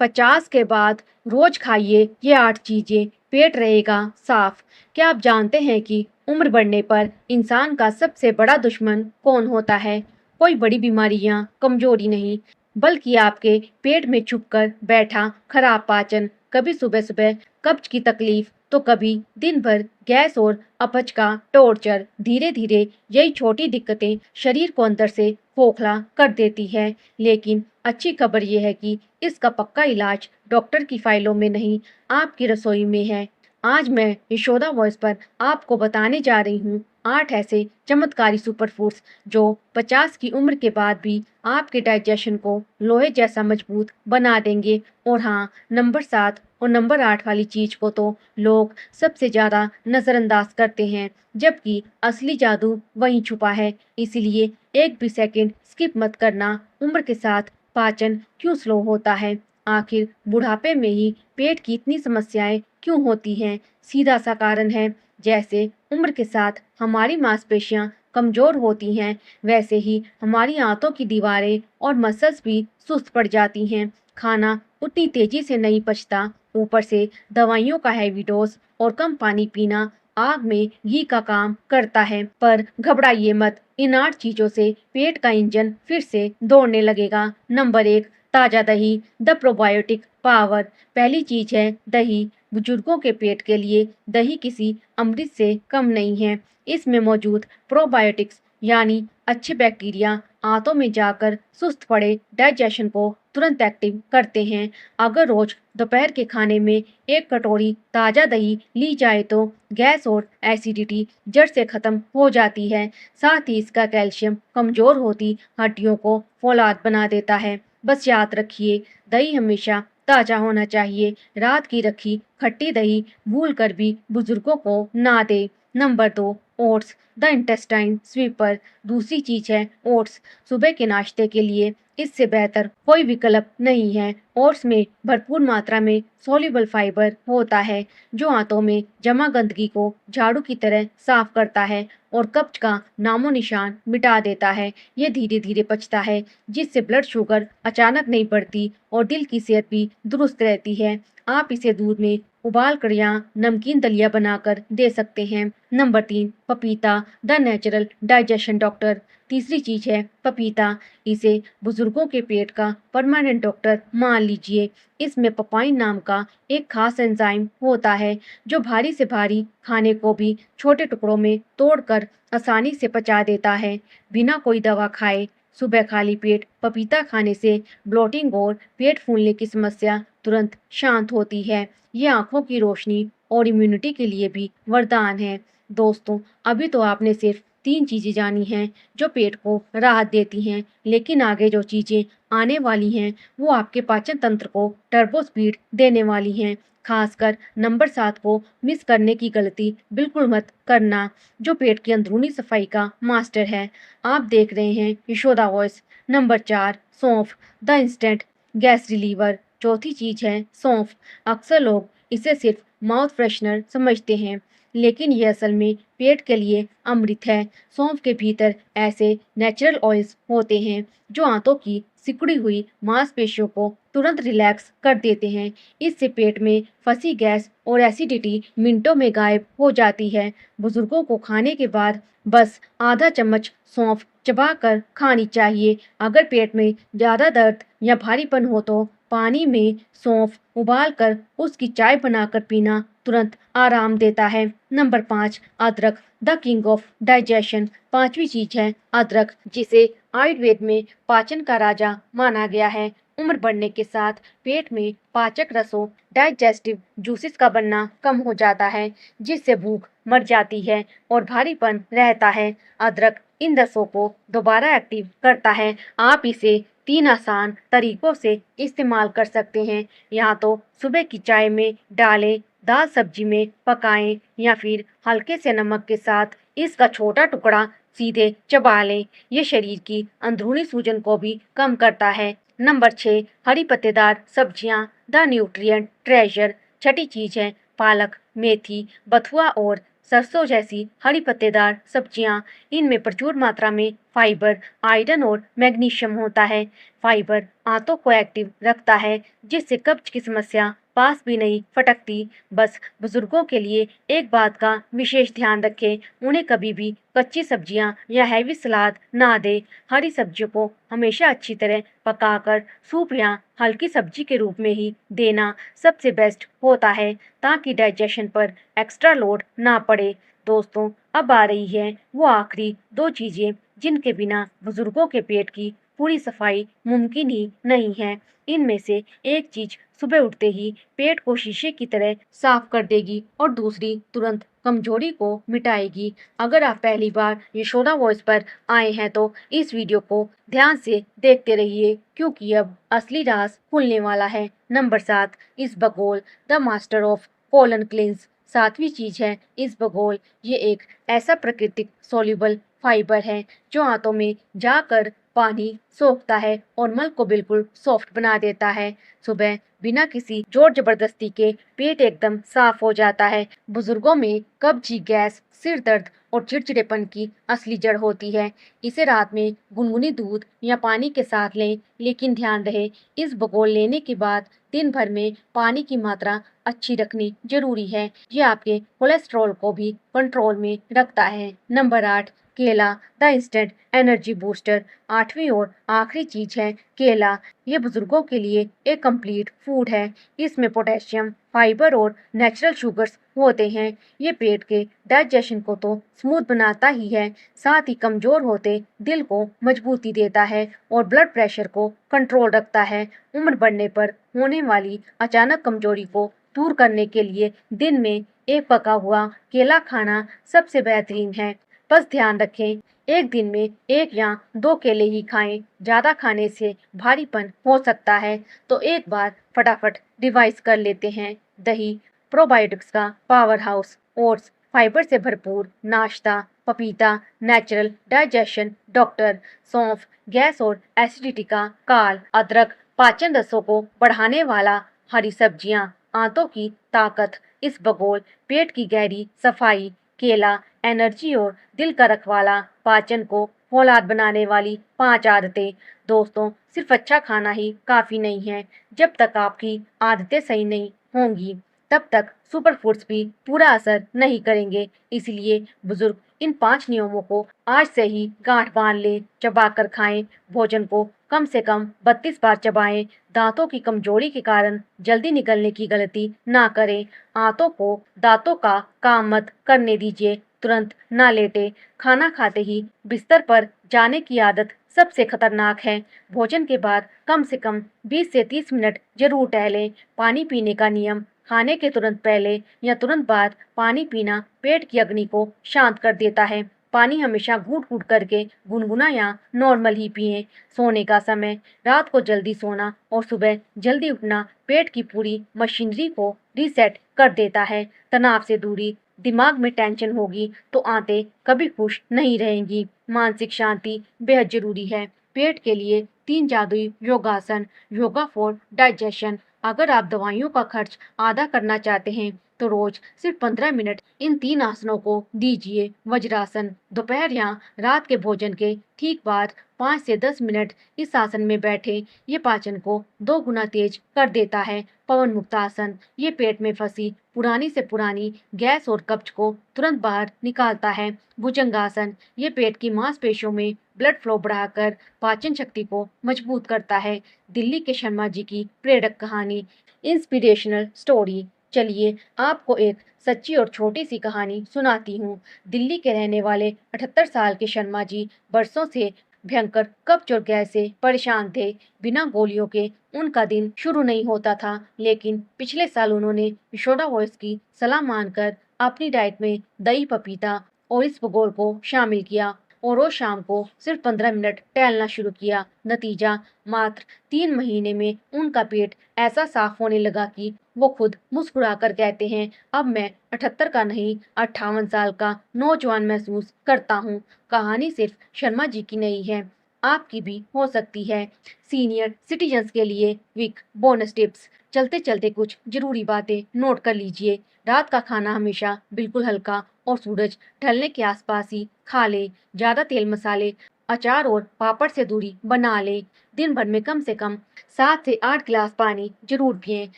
50 के बाद रोज खाइए ये 8 चीजें, पेट रहेगा साफ। क्या आप जानते हैं कि उम्र बढ़ने पर इंसान का सबसे बड़ा दुश्मन कौन होता है? कोई बड़ी बीमारियां, कमजोरी नहीं, बल्कि आपके पेट में छुपकर बैठा खराब पाचन। कभी सुबह सुबह कब्ज की तकलीफ, तो कभी दिन भर गैस और अपच का टॉर्चर। धीरे धीरे यही छोटी दिक्कतें शरीर को अंदर से खोखला कर देती है। लेकिन अच्छी खबर यह है कि इसका पक्का इलाज डॉक्टर की फाइलों में नहीं, आपकी रसोई में है। आज मैं यशोदा वॉइस पर आपको बताने जा रही हूँ 8 ऐसे चमत्कारी सुपर फूड्स जो 50 की उम्र के बाद भी आपके डाइजेशन को लोहे जैसा मजबूत बना देंगे। और हाँ, नंबर 7 और नंबर 8 वाली चीज को तो लोग सबसे ज्यादा नजरअंदाज करते हैं, जबकि असली जादू वहीं छुपा है। इसीलिए एक भी सेकंड स्किप मत करना। उम्र के साथ पाचन क्यों स्लो होता है? आखिर बुढ़ापे में ही पेट की इतनी समस्याएं क्यों होती हैं? सीधा सा कारण है, जैसे उम्र के साथ हमारी मांसपेशियां कमजोर होती हैं, वैसे ही हमारी आंतों की दीवारें और मसल्स भी सुस्त पड़ जाती हैं। खाना उतनी तेजी से नहीं पचता, ऊपर से दवाइयों का हैवी डोज और कम पानी पीना आग में घी का काम करता है। पर घबराइए मत, इन 8 चीजों से पेट का इंजन फिर से दौड़ने लगेगा। नंबर 1, ताजा दही, द प्रोबायोटिक पावर। पहली चीज है दही। बुजुर्गों के पेट के लिए दही किसी अमृत से कम नहीं है। इसमें मौजूद प्रोबायोटिक्स यानी अच्छे बैक्टीरिया आंतों में जाकर सुस्त पड़े डाइजेशन को तुरंत एक्टिव करते हैं। अगर रोज दोपहर के खाने में एक कटोरी ताजा दही ली जाए तो गैस और एसिडिटी जड़ से खत्म हो जाती है। साथ ही इसका कैल्शियम कमजोर होती हड्डियों को फौलाद बना देता है। बस याद रखिए, दही हमेशा ताजा होना चाहिए। रात की रखी खट्टी दही भूल कर भी बुजुर्गों को ना दे। Number 2, oats, the intestine sweeper. दूसरी चीज है ओट्स। सुबह के नाश्ते के लिए इससे बेहतर कोई विकल्प नहीं है। ओट्स में भरपूर मात्रा में सोल्यूबल फाइबर होता है, जो आंतों में जमा गंदगी को झाड़ू की तरह साफ करता है और कब्ज का नामो निशान मिटा देता है। ये धीरे धीरे पचता है, जिससे ब्लड शुगर अचानक नहीं बढ़ती और दिल की सेहत भी दुरुस्त रहती है। आप इसे दूध में उबाल कर या नमकीन दलिया बनाकर दे सकते हैं। नंबर 3, पपीता, द नेचुरल डाइजेशन डॉक्टर। तीसरी चीज है पपीता। इसे बुजुर्गों के पेट का परमानेंट डॉक्टर मान लीजिए। इसमें पपाइन नाम का एक खास एंजाइम होता है, जो भारी से भारी खाने को भी छोटे टुकड़ों में तोड़कर आसानी से पचा देता है, बिना कोई दवा खाए। सुबह खाली पेट पपीता खाने से ब्लोटिंग और पेट फूलने की समस्या तुरंत शांत होती है। ये आंखों की रोशनी और इम्यूनिटी के लिए भी वरदान है। दोस्तों, अभी तो आपने सिर्फ 3 चीजें जानी हैं जो पेट को राहत देती हैं, लेकिन आगे जो चीजें आने वाली हैं वो आपके पाचन तंत्र को टर्बो स्पीड देने वाली हैं। खासकर नंबर 7 को मिस करने की गलती बिल्कुल मत करना, जो पेट की अंदरूनी सफाई का मास्टर है। आप देख रहे हैं यशोदा वॉइस। नंबर 4, सौंफ, द इंस्टेंट गैस रिलीवर। चौथी चीज है सौंफ। अक्सर लोग इसे सिर्फ माउथ फ्रेशनर समझते हैं, लेकिन ये असल में पेट के लिए अमृत है। सौंफ के भीतर ऐसे नेचुरल ऑयल्स होते हैं जो आंतों की सिकुड़ी हुई मांसपेशियों को तुरंत रिलैक्स कर देते हैं। इससे पेट में फंसी गैस और एसिडिटी मिनटों में गायब हो जाती है। बुजुर्गों को खाने के बाद बस आधा चम्मच सौंफ चबाकर खानी चाहिए। अगर पेट में ज्यादा दर्द या भारीपन हो तो पानी में सौंफ उबाल कर उसकी चाय बनाकर पीना तुरंत आराम देता है। नंबर 5, अदरक, द किंग ऑफ डाइजेशन। पांचवी चीज है अदरक, जिसे आयुर्वेद में पाचन का राजा माना गया है। उम्र बढ़ने के साथ पेट में पाचक रसों डाइजेस्टिव जूसेस का बनना कम हो जाता है, जिससे भूख मर जाती है और भारीपन रहता है। अदरक इन रसों को दोबारा एक्टिव करता है। आप इसे 3 आसान तरीकों से इस्तेमाल कर सकते हैं। या तो सुबह की चाय में डालें, दाल सब्जी में पकाएं, या फिर हल्के से नमक के साथ इसका छोटा टुकड़ा सीधे चबा लें। ये शरीर की अंदरूनी सूजन को भी कम करता है। नंबर 6, हरी पत्तेदार सब्जियां, द न्यूट्रिएंट ट्रेजर। छठी चीज है पालक, मेथी, बथुआ और सरसों जैसी हरी पत्तेदार सब्जियां, इनमें प्रचुर मात्रा में फाइबर, आयरन और मैग्नीशियम होता है। फाइबर आंतों को एक्टिव रखता है, जिससे कब्ज की समस्या पास भी नहीं फटकती। बस बुजुर्गों के लिए एक बात का विशेष ध्यान रखें, उन्हें कभी भी कच्ची सब्जियां या हैवी सलाद ना दें। हरी सब्जियों को हमेशा अच्छी तरह पकाकर सूप या हल्की सब्जी के रूप में ही देना सबसे बेस्ट होता है, ताकि डाइजेशन पर एक्स्ट्रा लोड ना पड़े। दोस्तों, अब आ रही है वो आखिरी दो चीजें जिनके बिना बुजुर्गों के पेट की पूरी सफाई मुमकिन ही नहीं है। इनमें से एक चीज सुबह उठते ही पेट को शीशे की तरह साफ कर देगी और दूसरी तुरंत कमजोरी को मिटाएगी। अगर आप पहली बार यशोदा वॉइस पर आए हैं तो इस वीडियो को ध्यान से देखते रहिए, क्योंकि अब असली राज खुलने वाला है। नंबर 7, इसबगोल, the master of colon cleanse. सातवीं चीज है इसबगोल। ये एक ऐसा प्राकृतिक सोल्यूबल फाइबर है जो आंतों में जाकर पानी सोखता है और मल को बिल्कुल सॉफ्ट बना देता है। सुबह बिना किसी जोर जबरदस्ती के पेट एकदम साफ हो जाता है। बुजुर्गों में कब्जी, गैस, सिर दर्द और चिड़चिड़ेपन की असली जड़ होती है। इसे रात में गुनगुनी दूध या पानी के साथ लें, लेकिन ध्यान रहे इस बगोल लेने के बाद दिन भर में पानी की मात्रा अच्छी रखनी जरूरी है। ये आपके कोलेस्ट्रॉल को भी कंट्रोल में रखता है। नंबर 8, केला, द इंस्टेंट एनर्जी बूस्टर। आठवीं और आखिरी चीज है केला। ये बुजुर्गों के लिए एक कंप्लीट फूड है। इसमें पोटेशियम, फाइबर और नेचुरल शुगर्स होते हैं। ये पेट के डाइजेशन को तो स्मूथ बनाता ही है, साथ ही कमजोर होते दिल को मजबूती देता है और ब्लड प्रेशर को कंट्रोल रखता है। उम्र बढ़ने पर होने वाली अचानक कमजोरी को दूर करने के लिए दिन में एक पका हुआ केला खाना सबसे बेहतरीन है। बस ध्यान रखें, एक दिन में एक या दो केले ही खाएं। ज्यादा खाने से भारीपन हो सकता है। तो एक बार फटाफट रिवाइज कर लेते हैं। दही, प्रोबायोटिक्स का पावर हाउस। ओट्स, फाइबर से भरपूर नाश्ता। पपीता, नेचुरल डाइजेशन डॉक्टर। सौंफ, गैस और एसिडिटी का काल। अदरक, पाचन रसों को बढ़ाने वाला। हरी सब्जियां, आंतों की ताकत। इसबगोल, पेट की गहरी सफाई। केला, एनर्जी और दिल का रखवाला। पाचन को फौलाद बनाने वाली 5 आदतें। दोस्तों, सिर्फ अच्छा खाना ही काफी नहीं है। जब तक आपकी आदतें सही नहीं होंगी, तब तक सुपर फूड्स भी पूरा असर नहीं करेंगे। इसलिए बुजुर्ग इन 5 नियमों को आज से ही गांठ बांध लें। चबाकर खाएं, भोजन को कम से कम 32 बार चबाएं। दांतों की कमजोरी के कारण जल्दी निकलने की गलती ना करें। आंतों को दांतों का काम मत करने दीजिए। तुरंत ना लेटे। खाना खाते ही बिस्तर पर जाने की आदत सबसे खतरनाक है। भोजन के बाद कम से कम 20 से 30 मिनट जरूर टहलें। पानी पीने का नियम, खाने के तुरंत पहले या तुरंत बाद पानी पीना पेट की अग्नि को शांत कर देता है। पानी हमेशा घूट-घूट करके गुनगुना या नॉर्मल ही पिएं। सोने का समय, रात को जल्दी सोना और सुबह जल्दी उठना पेट की पूरी मशीनरी को रीसेट कर देता है। तनाव से दूरी, दिमाग में टेंशन होगी तो आंतें कभी खुश नहीं रहेंगी। मानसिक शांति बेहद जरूरी है। पेट के लिए 3 जादुई योगासन। Yoga for digestion. अगर आप दवाइयों का खर्च आधा करना चाहते हैं तो रोज सिर्फ 15 मिनट इन 3 आसनों को दीजिए। वज्रासन, दोपहर या रात के भोजन के ठीक बाद 5 से 10 मिनट इस आसन में बैठे। ये पाचन को 2 गुना तेज कर देता है। पवन मुक्तासन, ये पेट में फंसी पुरानी से पुरानी गैस और कब्ज को तुरंत बाहर निकालता है। भुजंगासन, ये पेट की मांसपेशियों में ब्लड फ्लो बढ़ाकर पाचन शक्ति को मजबूत करता है। दिल्ली के शर्मा जी की प्रेरक कहानी, इंस्पिरेशनल स्टोरी। चलिए आपको एक सच्ची और छोटी सी कहानी सुनाती हूँ। दिल्ली के रहने वाले 78 साल के शर्मा जी बरसों से भयंकर कब्ज और गैस से परेशान थे। बिना गोलियों के उनका दिन शुरू नहीं होता था, लेकिन पिछले साल उन्होंने यशोदा वॉइस की सलाह मानकर अपनी डाइट में दही, पपीता और इसबगोल को शामिल किया और रोज शाम को सिर्फ 15 मिनट टहलना शुरू किया। नतीजा, मात्र 3 महीने में उनका पेट ऐसा साफ होने लगा कि वो खुद मुस्कुराकर कहते हैं, अब मैं 78 का नहीं 58 साल का नौजवान महसूस करता हूँ। कहानी सिर्फ शर्मा जी की नहीं है, आपकी भी हो सकती है। सीनियर सिटीजन्स के लिए क्विक बोनस टिप्स। चलते चलते कुछ जरूरी बातें नोट कर लीजिए। रात का खाना हमेशा बिल्कुल हल्का और सूरज ढलने के आसपास ही खा ले। ज़्यादा तेल मसाले, अचार और पापड़ से दूरी बना ले। दिन भर में कम से कम 7 से 8 गिलास पानी जरूर पिएं।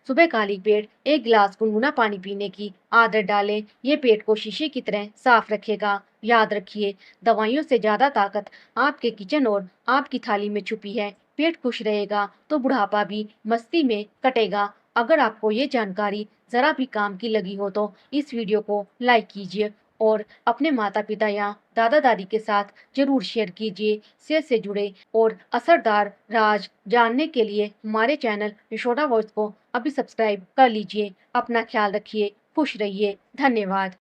सुबह खाली पेट 1 गिलास गुनगुना पानी पीने की आदत डालें। ये पेट को शीशे की तरह साफ रखेगा। याद रखिए, दवाइयों से ज़्यादा ताकत आपके किचन और आपकी थाली में छुपी है। पेट खुश रहेगा तो बुढ़ापा भी मस्ती में कटेगा। अगर आपको ये जानकारी ज़रा भी काम की लगी हो तो इस वीडियो को लाइक कीजिए और अपने माता पिता या दादा दादी के साथ जरूर शेयर कीजिए। सेहत से जुड़े और असरदार राज जानने के लिए हमारे चैनल यशोदा वॉइस को अभी सब्सक्राइब कर लीजिए। अपना ख्याल रखिए, खुश रहिए। धन्यवाद।